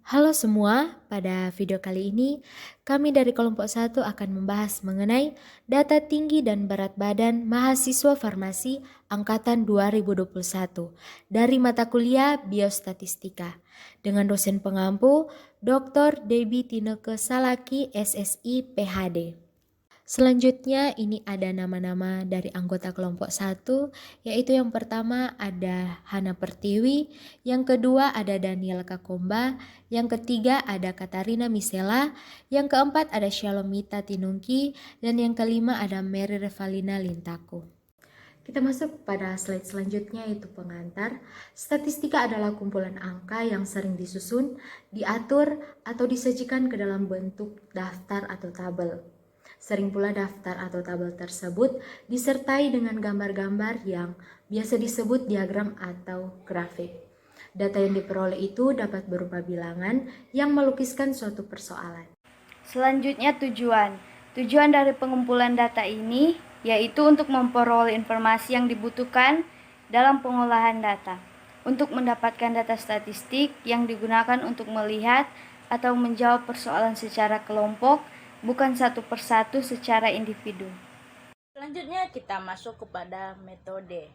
Halo semua, pada video kali ini kami dari kelompok 1 akan membahas mengenai data tinggi dan berat badan mahasiswa farmasi angkatan 2021 dari mata kuliah Biostatistika dengan dosen pengampu Dr. Debbie Tineke Salaki SSI PhD. Selanjutnya ini ada nama-nama dari anggota kelompok 1, yaitu yang pertama ada Hana Pertiwi, yang kedua ada Daniel Kakomba, yang ketiga ada Katarina Misela, yang keempat ada Shalomita Tinungki, dan yang kelima ada Mary Revalina Lintaku. Kita masuk pada slide selanjutnya, yaitu pengantar. Statistika adalah kumpulan angka yang sering disusun, diatur, atau disajikan ke dalam bentuk daftar atau tabel. Sering pula daftar atau tabel tersebut disertai dengan gambar-gambar yang biasa disebut diagram atau grafik. Data yang diperoleh itu dapat berupa bilangan yang melukiskan suatu persoalan. Selanjutnya tujuan. Tujuan dari pengumpulan data ini yaitu untuk memperoleh informasi yang dibutuhkan dalam pengolahan data. Untuk mendapatkan data statistik yang digunakan untuk melihat atau menjawab persoalan secara kelompok, bukan satu persatu secara individu. Selanjutnya kita masuk kepada metode.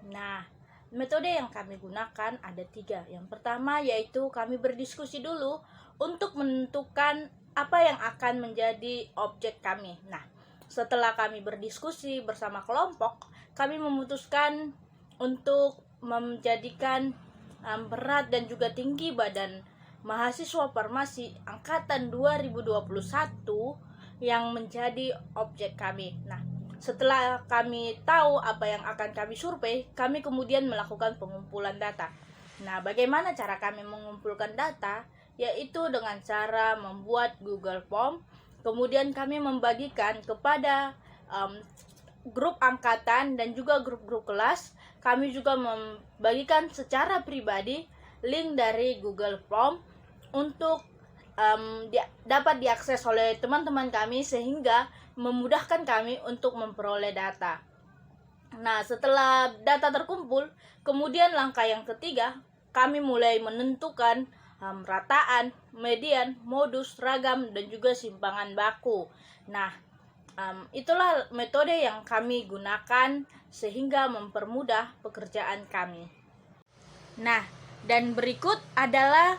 Nah, metode yang kami gunakan ada 3. Yang pertama yaitu kami berdiskusi dulu untuk menentukan apa yang akan menjadi objek kami. Nah, setelah kami berdiskusi bersama kelompok, kami memutuskan untuk menjadikan berat dan juga tinggi badan mahasiswa farmasi angkatan 2021 yang menjadi objek kami. Nah, setelah kami tahu apa yang akan kami survei, kami kemudian melakukan pengumpulan data. Nah, bagaimana cara kami mengumpulkan data? Yaitu dengan cara membuat Google Form, kemudian kami membagikan kepada grup angkatan dan juga grup-grup kelas. Kami juga membagikan secara pribadi link dari Google Form untuk dapat diakses oleh teman-teman kami sehingga memudahkan kami untuk memperoleh data. Nah, setelah data terkumpul, kemudian langkah yang ketiga, kami mulai menentukan rataan, median, modus, ragam, dan juga simpangan baku. Nah, itulah metode yang kami gunakan sehingga mempermudah pekerjaan kami. Nah, dan berikut adalah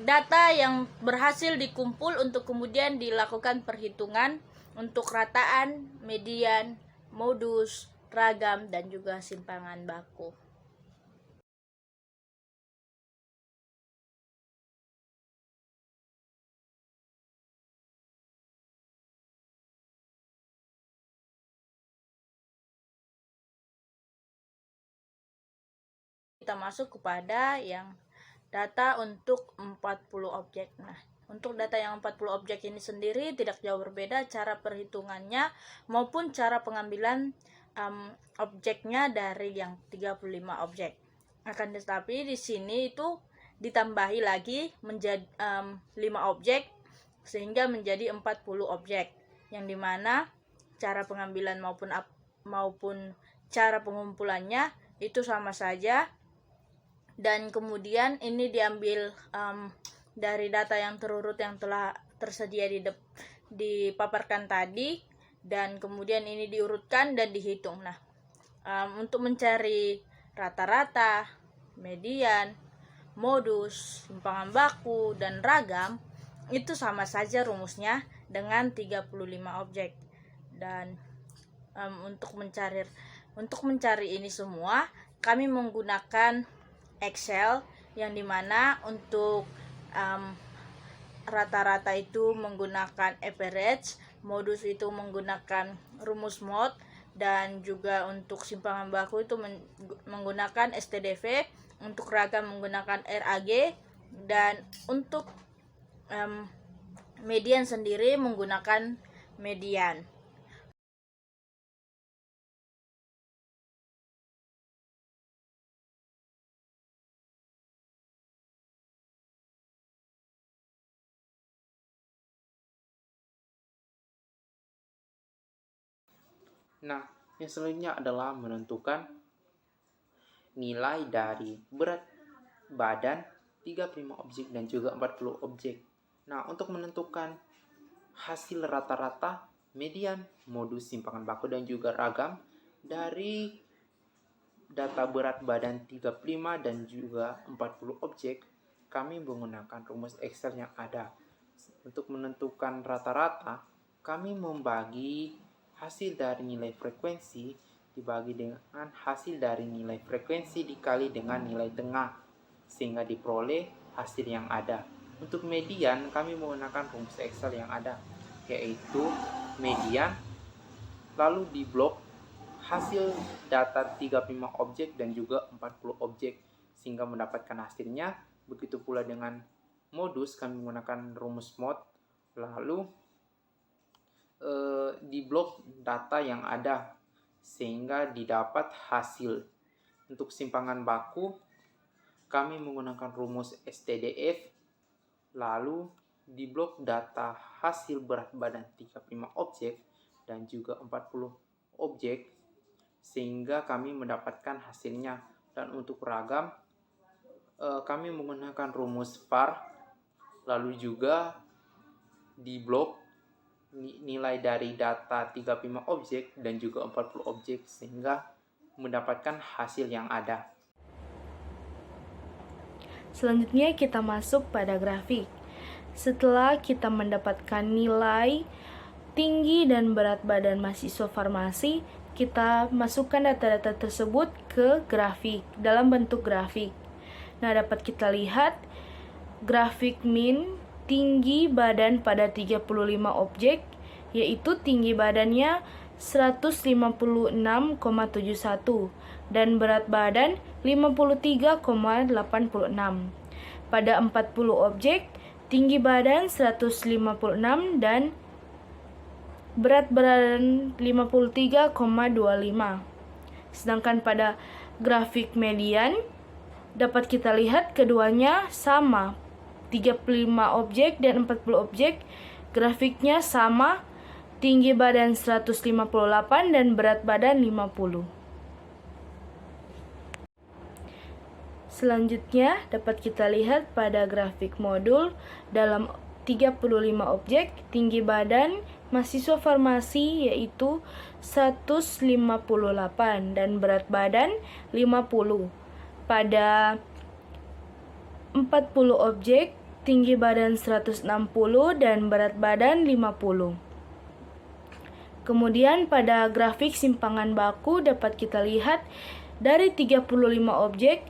data yang berhasil dikumpul untuk kemudian dilakukan perhitungan untuk rataan, median, modus, ragam, dan juga simpangan baku. Kita masuk kepada yang data untuk 40 objek. Nah, untuk data yang 40 objek ini sendiri tidak jauh berbeda cara perhitungannya maupun cara pengambilan objeknya dari yang 35 objek. Akan tetapi di sini itu ditambahi lagi menjadi 5 objek sehingga menjadi 40 objek, yang dimana cara pengambilan maupun cara pengumpulannya itu sama saja. Dan kemudian ini diambil dari data yang terurut yang telah tersedia dipaparkan tadi, dan kemudian ini diurutkan dan dihitung. Nah, untuk mencari rata-rata, median, modus, simpangan baku, dan ragam itu sama saja rumusnya dengan 35 objek. Dan untuk mencari ini semua kami menggunakan Excel, yang dimana untuk rata-rata itu menggunakan average, modus itu menggunakan rumus MOD, dan juga untuk simpangan baku itu menggunakan STDV, untuk ragam menggunakan RAG, dan untuk median sendiri menggunakan median. Nah, yang selanjutnya adalah menentukan nilai dari berat badan 35 objek dan juga 40 objek. Nah, untuk menentukan hasil rata-rata, median, modus, simpangan baku, dan juga ragam dari data berat badan 35 dan juga 40 objek, kami menggunakan rumus Excel yang ada. Untuk menentukan rata-rata, kami membagi hasil dari nilai frekuensi dibagi dengan hasil dari nilai frekuensi dikali dengan nilai tengah, sehingga diperoleh hasil yang ada. Untuk median, kami menggunakan rumus Excel yang ada, yaitu median, lalu di blok hasil data 35 objek dan juga 40 objek, sehingga mendapatkan hasilnya. Begitu pula dengan modus, kami menggunakan rumus mod, lalu di blok data yang ada, sehingga didapat hasil. Untuk simpangan baku, kami menggunakan rumus STDF, lalu di blok data hasil berat badan 35 objek dan juga 40 objek, sehingga kami mendapatkan hasilnya. Dan untuk ragam, kami menggunakan rumus VAR, lalu juga di blok nilai dari data 35 objek dan juga 40 objek, sehingga mendapatkan hasil yang ada. Selanjutnya kita masuk pada grafik. Setelah kita mendapatkan nilai tinggi dan berat badan mahasiswa farmasi, kita masukkan data-data tersebut ke grafik dalam bentuk grafik. Nah, dapat kita lihat grafik min tinggi badan pada 35 objek, yaitu tinggi badannya 156,71 dan berat badan 53,86. Pada 40 objek, tinggi badan 156 dan berat badan 53,25. Sedangkan pada grafik median, dapat kita lihat keduanya sama, 35 objek dan 40 objek, grafiknya sama, tinggi badan 158 dan berat badan 50. Selanjutnya dapat kita lihat pada grafik modul dalam 35 objek, tinggi badan mahasiswa farmasi yaitu 158 dan berat badan 50. Pada 40 objek, tinggi badan 160 dan berat badan 50. Kemudian pada grafik simpangan baku dapat kita lihat dari 35 objek,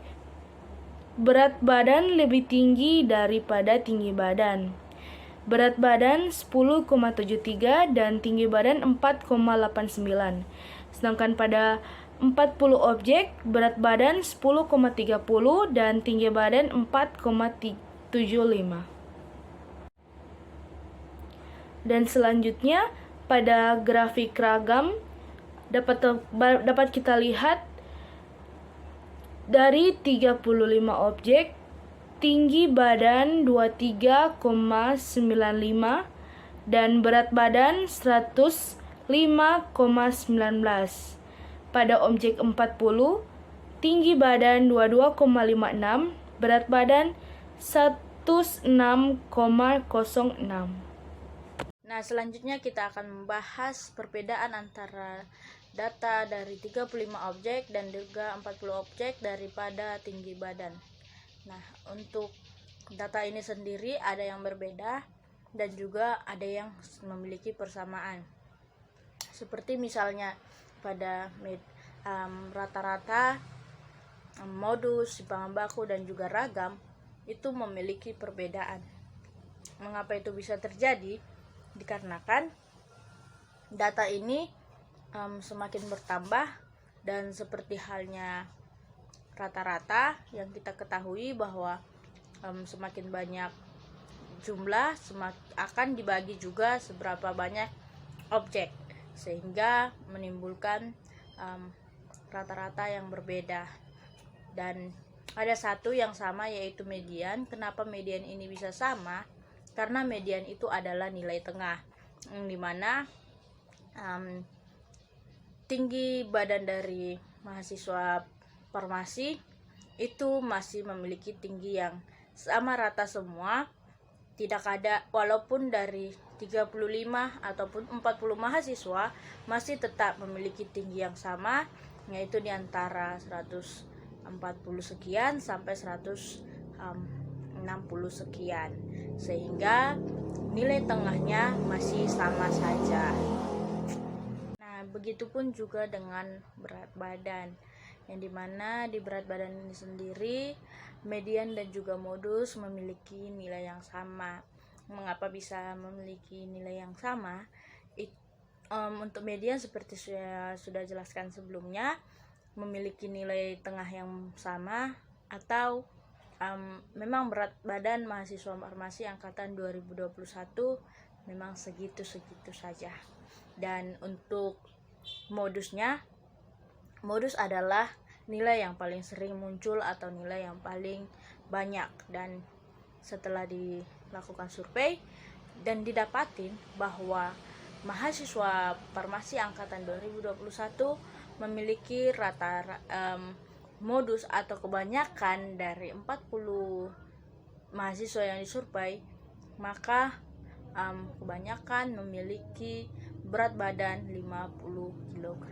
berat badan lebih tinggi daripada tinggi badan. Berat badan 10,73 dan tinggi badan 4,89. Sedangkan pada 40 objek, berat badan 10,30 dan tinggi badan 4,75. Dan selanjutnya pada grafik ragam dapat kita lihat dari 35 objek, tinggi badan 23,95 dan berat badan 105,19. Pada objek 40, tinggi badan 22,56, berat badan 16,06. Nah, selanjutnya kita akan membahas perbedaan antara data dari 35 objek dan juga 40 objek daripada tinggi badan. Nah, untuk data ini sendiri ada yang berbeda dan juga ada yang memiliki persamaan. Seperti misalnya pada rata-rata, modus, simpangan baku, dan juga ragam itu memiliki perbedaan. Mengapa itu bisa terjadi? Dikarenakan data ini semakin bertambah, dan seperti halnya rata-rata yang kita ketahui bahwa semakin banyak jumlah akan dibagi juga seberapa banyak objek, sehingga menimbulkan rata-rata yang berbeda. Dan ada satu yang sama, yaitu median. Kenapa median ini bisa sama? Karena median itu adalah nilai tengah, di mana tinggi badan dari mahasiswa farmasi itu masih memiliki tinggi yang sama rata semua, tidak ada, walaupun dari 35 ataupun 40 mahasiswa masih tetap memiliki tinggi yang sama, yaitu di antara 140 sekian sampai 160 sekian, sehingga nilai tengahnya masih sama saja. Nah, begitupun juga dengan berat badan, yang dimana di berat badan ini sendiri median dan juga modus memiliki nilai yang sama. Mengapa bisa memiliki nilai yang sama? Untuk median seperti saya sudah jelaskan sebelumnya, memiliki nilai tengah yang sama, atau memang berat badan mahasiswa farmasi angkatan 2021 memang segitu-segitu saja. Dan untuk modusnya, modus adalah nilai yang paling sering muncul atau nilai yang paling banyak. Dan setelah dilakukan survei dan didapatin bahwa mahasiswa farmasi angkatan 2021 memiliki modus atau kebanyakan dari 40 mahasiswa yang disurvei, maka kebanyakan memiliki berat badan 50 kg.